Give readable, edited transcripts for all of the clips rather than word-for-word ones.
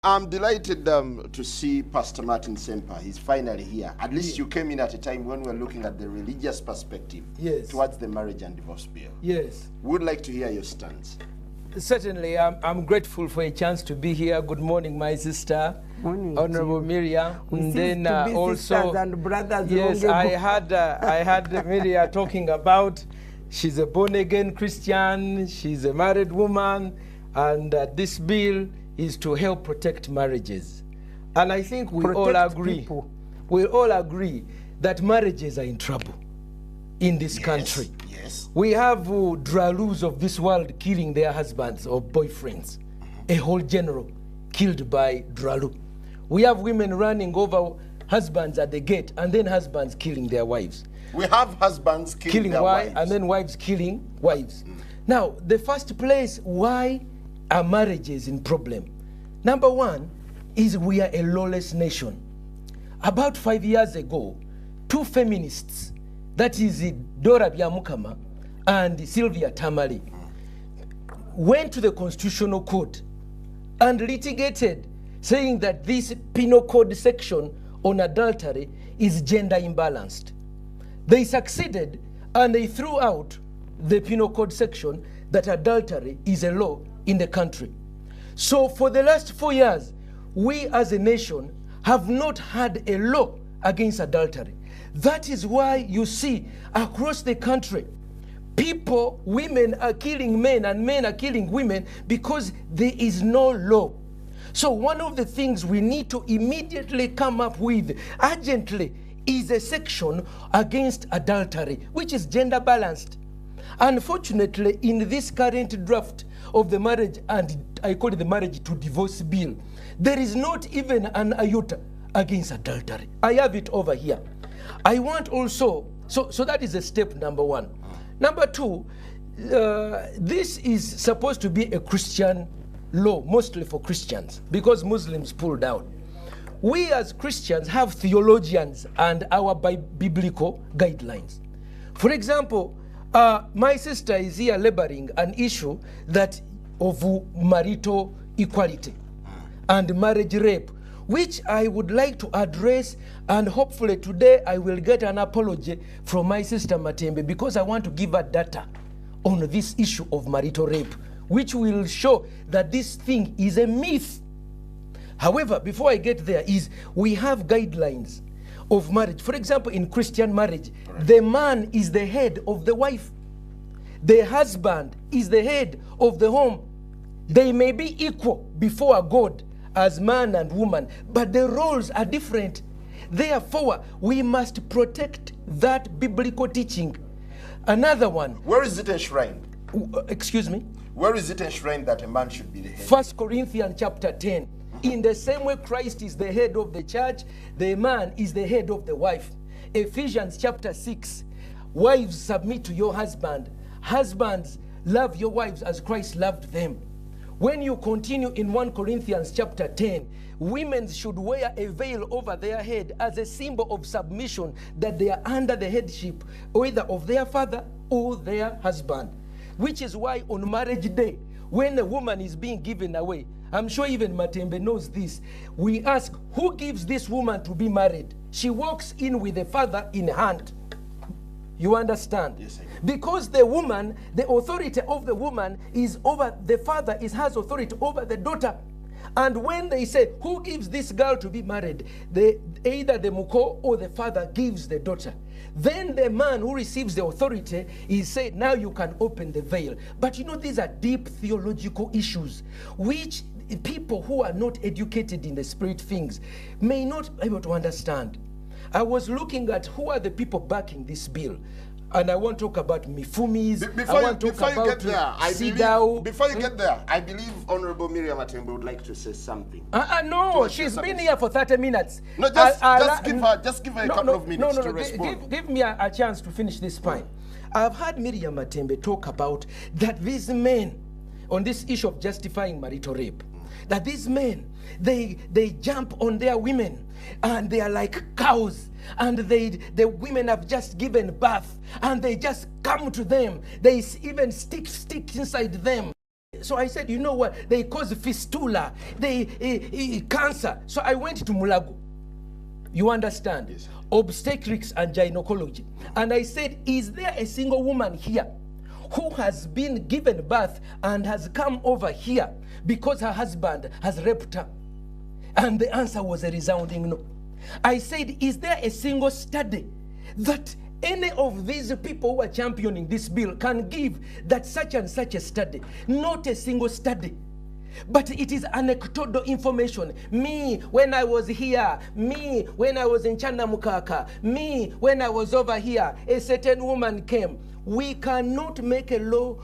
I'm delighted to see Pastor Martin Ssempa. He's finally here. At least you came in at a time when we're looking at the religious perspective towards the marriage and divorce bill. Yes. We would like to hear your stance. Certainly, I'm grateful for a chance to be here. Good morning, my sister. Morning, Honorable Miriam. And then also, and brothers. Yes, I had Miriam talking about she's a born-again Christian, she's a married woman, and this bill is to help protect marriages. And I think we all agree that marriages are in trouble in this country. Yes. We have dralus of this world killing their husbands or boyfriends. A whole general killed by dralu. We have women running over husbands at the gate, and then husbands killing their wives. We have husbands killing their wives. And then wives killing wives. Now, the first place why are marriages in problem? Number one is we are a lawless nation. About 5 years ago, two feminists, that is Dora Byamukama and Sylvia Tamale, went to the Constitutional Court and litigated, saying that this penal code section on adultery is gender imbalanced. They succeeded, and they threw out the penal code section that adultery is a law in the country. So for the last 4 years, we as a nation have not had a law against adultery. That is why you see across the country, women are killing men and men are killing women because there is no law. So one of the things we need to immediately come up with urgently is a section against adultery, which is gender balanced. Unfortunately, in this current draft of the marriage, and I call it the marriage to divorce bill, there is not even an iota against adultery. I have it over here. I want also, so that is a step number one. Number two, this is supposed to be a Christian law, mostly for Christians, because Muslims pulled out. We as Christians have theologians and our biblical guidelines. For example, my sister is here laboring an issue that of marital equality and marriage rape, which I would like to address, and hopefully today I will get an apology from my sister Matembe, because I want to give her data on this issue of marital rape, which will show that this thing is a myth. However, before I get there, we have guidelines of marriage. For example, in Christian marriage, the man is the head of the wife. The husband is the head of the home. They may be equal before God as man and woman, but the roles are different. Therefore, we must protect that biblical teaching. Another one. Where is it enshrined? Excuse me? Where is it enshrined that a man should be the head? 1 Corinthians chapter 10. In the same way Christ is the head of the church, the man is the head of the wife. Ephesians chapter 6. Wives, submit to your husband. Husbands, love your wives as Christ loved them. When you continue in 1 Corinthians chapter 10, women should wear a veil over their head as a symbol of submission, that they are under the headship either of their father or their husband. Which is why on marriage day, when a woman is being given away, I'm sure even Matembe knows this, we ask, who gives this woman to be married? She walks in with the father in hand. You understand? Yes, I do. Because the woman, the authority of the woman is over the father, has authority over the daughter. And when they say, who gives this girl to be married? Either the muko or the father gives the daughter. Then the man who receives the authority is said, now you can open the veil. But you know, these are deep theological issues, which people who are not educated in the spirit things may not be able to understand. I was looking at who are the people backing this bill. And I want to talk about Mifumis. Before you get there, I believe Honorable Miriam Matembe would like to say something. No, she's been here for 30 minutes. No, just give her a couple of minutes to respond. Give me a chance to finish this point. I've heard Miriam Matembe talk about that these men, on this issue of justifying marital rape, that these men, they jump on their women and they are like cows, and the women have just given birth and they just come to them, they even stick inside them. So I said, you know what? They cause fistula, cancer. So I went to Mulago. You understand? Yes. Obstetrics and gynecology. And I said, is there a single woman here who has been given birth and has come over here because her husband has raped her? And the answer was a resounding no. I said, is there a single study that any of these people who are championing this bill can give that such and such a study? Not a single study. But it is anecdotal information. Me, when I was here. Me, when I was in Chanamukaka. Me, when I was over here. A certain woman came. We cannot make a law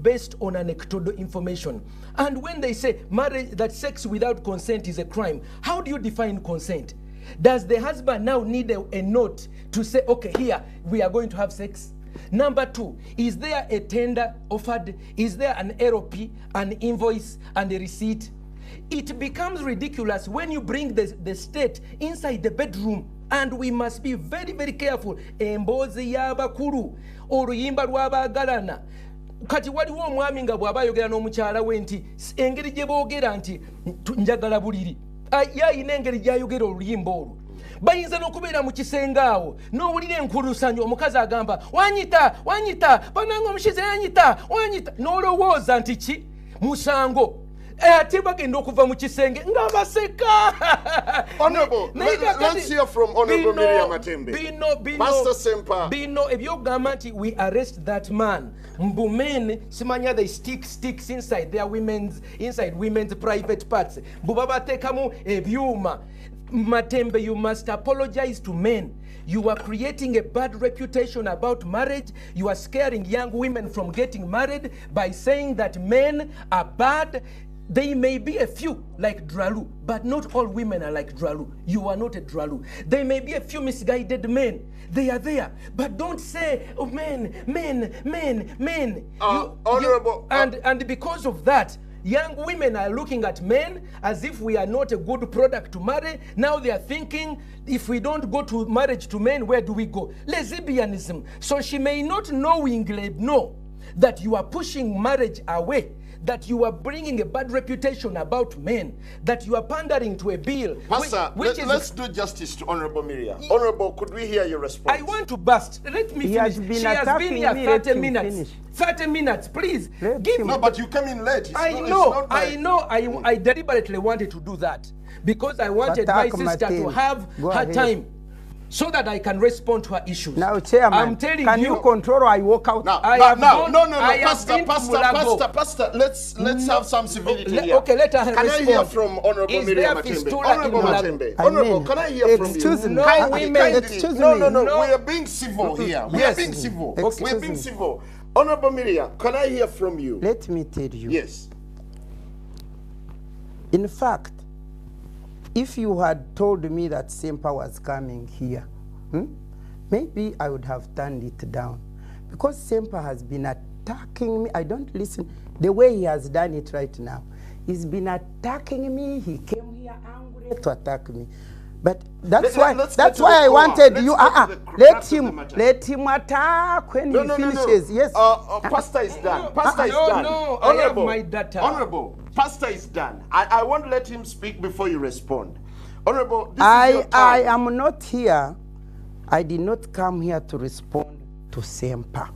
based on anecdotal information. And when they say marriage, that sex without consent is a crime, how do you define consent? Does the husband now need a note to say, okay, here, we are going to have sex? Number two, is there a tender offered? Is there an LOP, an invoice, and a receipt? It becomes ridiculous when you bring the state inside the bedroom, and we must be very, very careful. Embozi y'abakulu, oluyimba lw'abaagalana. Kati waliwo omwami nga bw'aba ayogera n'omukyala we nti engeri gye boogera nti njagala buliri. Yayina engeri gy'ayogera oluyimba olwo. Bayinza n'okubeera mu kisenge awo n'owulira enkulusanyo omukazi agamba wanyita bananga omushize wanyita n'olowooza nti ki musango ate bagenda okuva mu kisenge nga baseka. Honorable, let's hear from Honorable Miriam Matembe. Pastor Ssempa. Bino ebyogamba nti we arrest that man. Mbu men simanya they stick sticks inside women's private parts. Mbu babatekamu ebyuma. Matembe, you must apologize to men. You are creating a bad reputation about marriage. You are scaring young women from getting married by saying that men are bad. They may be a few like Dralu, but not all women are like Dralu. You are not a Dralu. There may be a few misguided men. They are there. But don't say, oh, men. Honorable. And because of that, young women are looking at men as if we are not a good product to marry. Now they are thinking, if we don't go to marriage to men, where do we go? Lesbianism. So she may not knowingly know that you are pushing marriage away, that you are bringing a bad reputation about men, that you are pandering to a bill. Pastor, let's do justice to Honorable Miriam. Honorable, could we hear your response? I want to burst. Let me finish. She has been here 30 minutes. 30 minutes, please. Give me. No, but you came in late. I know. I deliberately wanted to do that because I wanted my sister to have her time so that I can respond to her issues. Now, Chairman, I'm telling can you control or I walk out? No, Pastor, let's have some civility here. Okay, let her respond. Can I hear from Honorable Miriam Matembe? Honorable Matembe. Honorable, can I hear from you? No, we are being civil here. We are being civil. We are being civil. Honorable Miriam, can I hear from you? Let me tell you. Yes. In fact, if you had told me that Ssempa was coming here, maybe I would have turned it down. Because Ssempa has been attacking me. I don't listen. The way he has done it right now, he's been attacking me. He came here angry to attack me. But that's why I wanted you. Let him attack when he finishes. Yes. Pastor is done. Pastor is done. No, I have my data. Honorable, Pastor is done. I won't let him speak before you respond. Honorable, this is your time. I am not here. I did not come here to respond to Ssempa.